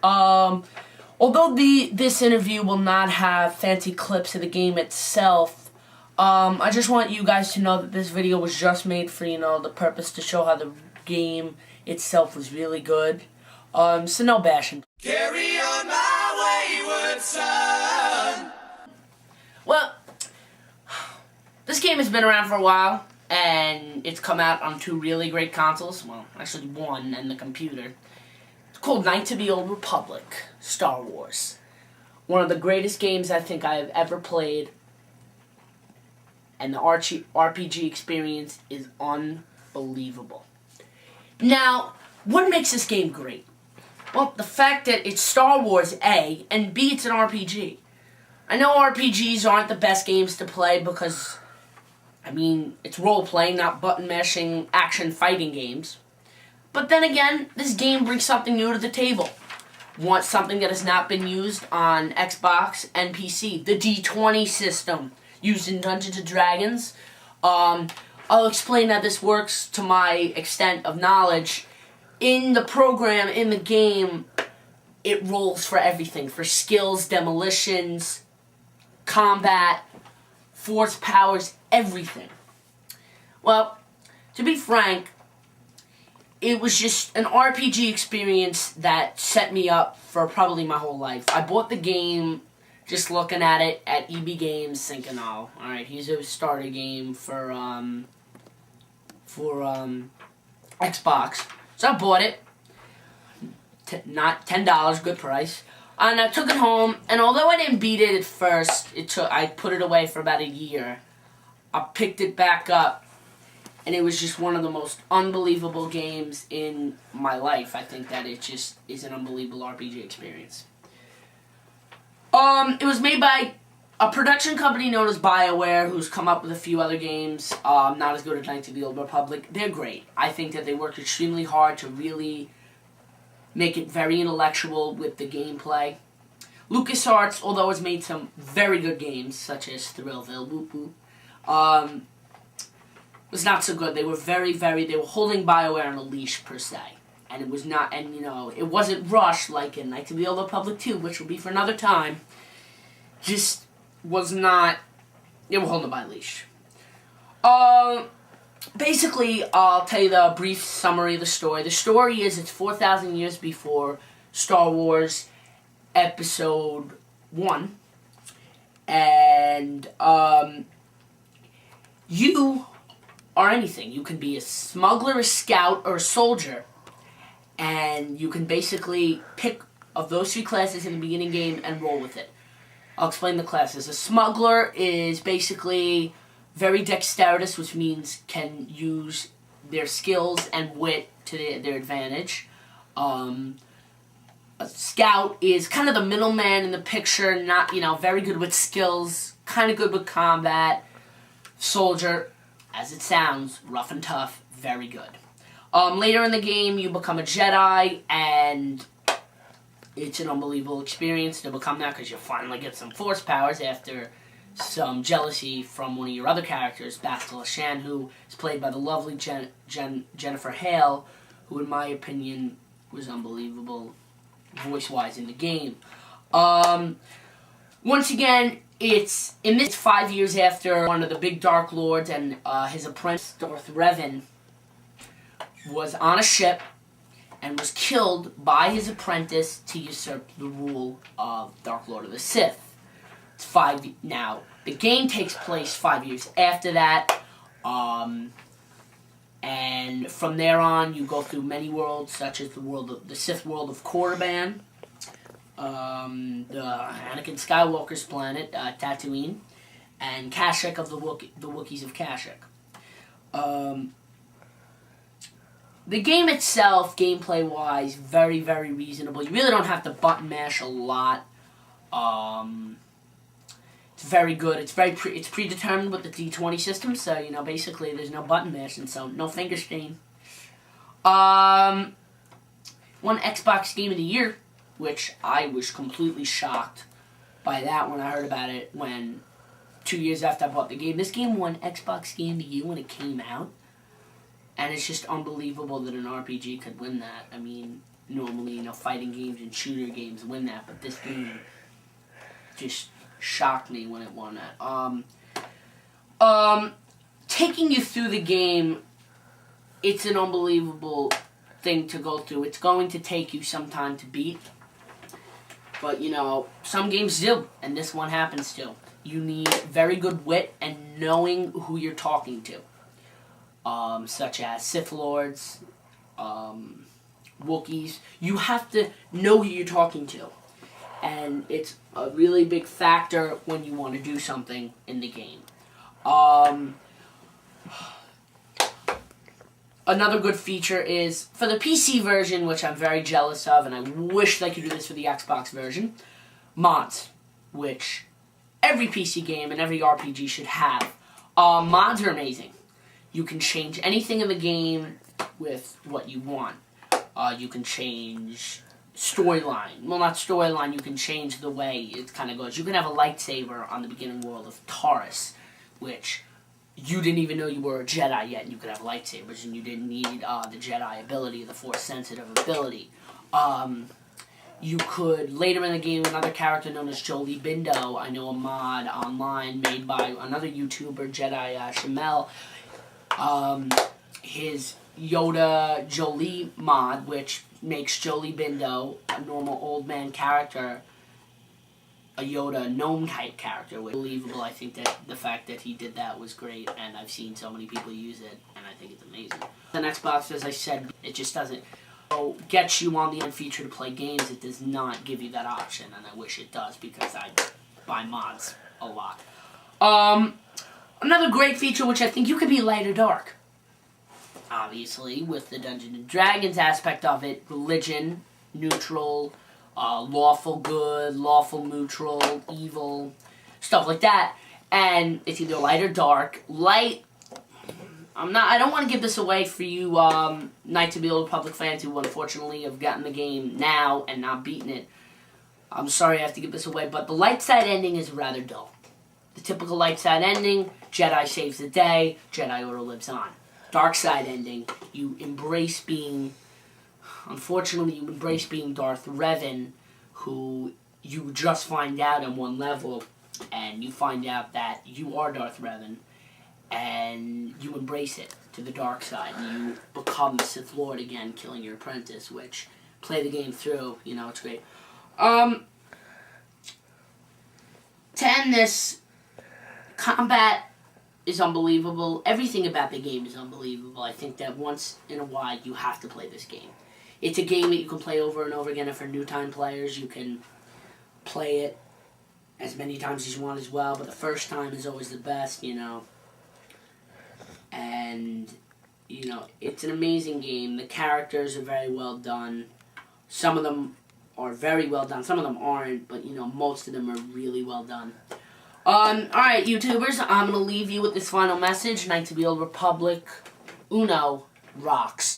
Although this interview will not have fancy clips of the game itself, I just want you guys to know that this video was just made for, the purpose to show how the game itself was really good. So no bashing. Carry on my wayward son. Well, this game has been around for a while, and it's come out on 2 really great consoles. Well, actually 1 and the computer. It's called Knights of the Old Republic, Star Wars. One of the greatest games I think I have ever played, and the RPG experience is unbelievable. Now, what makes this game great? Well, the fact that it's Star Wars, A, and B, it's an RPG. I know RPGs aren't the best games to play because, it's role-playing, not button-mashing, action-fighting games. But then again, this game brings something new to the table. Want something that has not been used on Xbox and PC. The D20 system, used in Dungeons & Dragons. I'll explain how this works to my extent of knowledge. In the program, in the game, it rolls for everything. For skills, demolitions, combat, force powers, everything. Well, to be frank, it was just an RPG experience that set me up for probably my whole life. I bought the game just looking at it at EB Games, thinking, oh, alright, here's a starter game for Xbox. So I bought it. Not $10, good price. And I took it home, and although I didn't beat it at first, I put it away for about a year. I picked it back up, and it was just one of the most unbelievable games in my life. I think that it just is an unbelievable RPG experience. It was made by a production company known as BioWare, who's come up with a few other games, not as good as Knights of the Old Republic. They're great. I think that they worked extremely hard to really make it very intellectual with the gameplay. LucasArts, although it's made some very good games, such as Thrillville, Whoop Whoop, was not so good. They were they were holding BioWare on a leash, per se. And it was not, it wasn't rushed like in Knights of the Old Republic 2, which will be for another time. Just was not, they were holding it by a leash. Basically, I'll tell you the brief summary of the story. The story is it's 4,000 years before Star Wars Episode 1. And, you are anything. You can be a smuggler, a scout, or a soldier. And you can basically pick of those 3 classes in the beginning game and roll with it. I'll explain the classes. A smuggler is basically very dexterous, which means can use their skills and wit to their advantage. A scout is kind of the middleman in the picture, not, very good with skills, kind of good with combat. Soldier, as it sounds, rough and tough, very good. Later in the game, you become a Jedi, and it's an unbelievable experience to become that because you finally get some force powers after some jealousy from one of your other characters, Bastila Shan, who is played by the lovely Jennifer Hale, who, in my opinion, was unbelievable voice-wise in the game. Once again, it's 5 years after one of the big Dark Lords and his apprentice, Darth Revan, was on a ship and was killed by his apprentice to usurp the rule of Dark Lord of the Sith. It's now, the game takes place 5 years after that, and from there on, you go through many worlds, such as the Sith world of Korriban, the Anakin Skywalker's planet, Tatooine, and Kashyyyk of the Wookiees of Kashyyyk. The game itself, gameplay-wise, very, very reasonable. You really don't have to button mash a lot. It's very good. It's predetermined with the D20 system, so, basically there's no button mashing, so no finger strain. One Xbox Game of the Year, which I was completely shocked by that when I heard about it 2 years after I bought the game. This game won Xbox Game of the Year when it came out. And it's just unbelievable that an RPG could win that. normally, fighting games and shooter games win that, but this game just shocked me when it won that. Taking you through the game, it's an unbelievable thing to go through. It's going to take you some time to beat, but some games do, and this one happens to. You need very good wit and knowing who you're talking to, such as Sith Lords, Wookiees. You have to know who you're talking to, and it's a really big factor when you want to do something in the game. Another good feature is, for the PC version, which I'm very jealous of, and I wish they could do this for the Xbox version, mods, which every PC game and every RPG should have. Mods are amazing. You can change anything in the game with what you want. You can change storyline. Well, not storyline, you can change the way it kind of goes. You can have a lightsaber on the beginning world of Taurus, which you didn't even know you were a Jedi yet, and you could have lightsabers, and you didn't need the Jedi ability, the Force-sensitive ability. You could, later in the game, another character known as Jolie Bindo, I know a mod online made by another YouTuber, Jedi Shamel, his Yoda Jolie mod, which makes Jolie Bindo, a normal old man character, a Yoda gnome-type character. Unbelievable. I think that the fact that he did that was great, and I've seen so many people use it, and I think it's amazing. The Xbox, as I said, it just doesn't get you on the end feature to play games. It does not give you that option, and I wish it does, because I buy mods a lot. Another great feature, which I think you could be light or dark. Obviously, with the Dungeons and Dragons aspect of it, religion, neutral, lawful good, lawful neutral, evil, stuff like that. And it's either light or dark. Light, I don't want to give this away for you Knights of the Old Republic fans who unfortunately have gotten the game now and not beaten it. I'm sorry I have to give this away, but the light side ending is rather dull. The typical light side ending, Jedi saves the day, Jedi Order lives on. Dark side ending, you embrace being... Unfortunately, you embrace being Darth Revan, who you just find out on one level, and you find out that you are Darth Revan, and you embrace it to the dark side, and you become the Sith Lord again, killing your apprentice, which, play the game through, it's great. To end this, combat is unbelievable. Everything about the game is unbelievable. I think that once in a while, you have to play this game. It's a game that you can play over and over again, and for new-time players, you can play it as many times as you want as well, but the first time is always the best, And, it's an amazing game. The characters are very well done. Some of them are very well done. Some of them aren't, but, most of them are really well done. Alright, YouTubers, I'm going to leave you with this final message. Knights of the Old Republic, Uno rocks.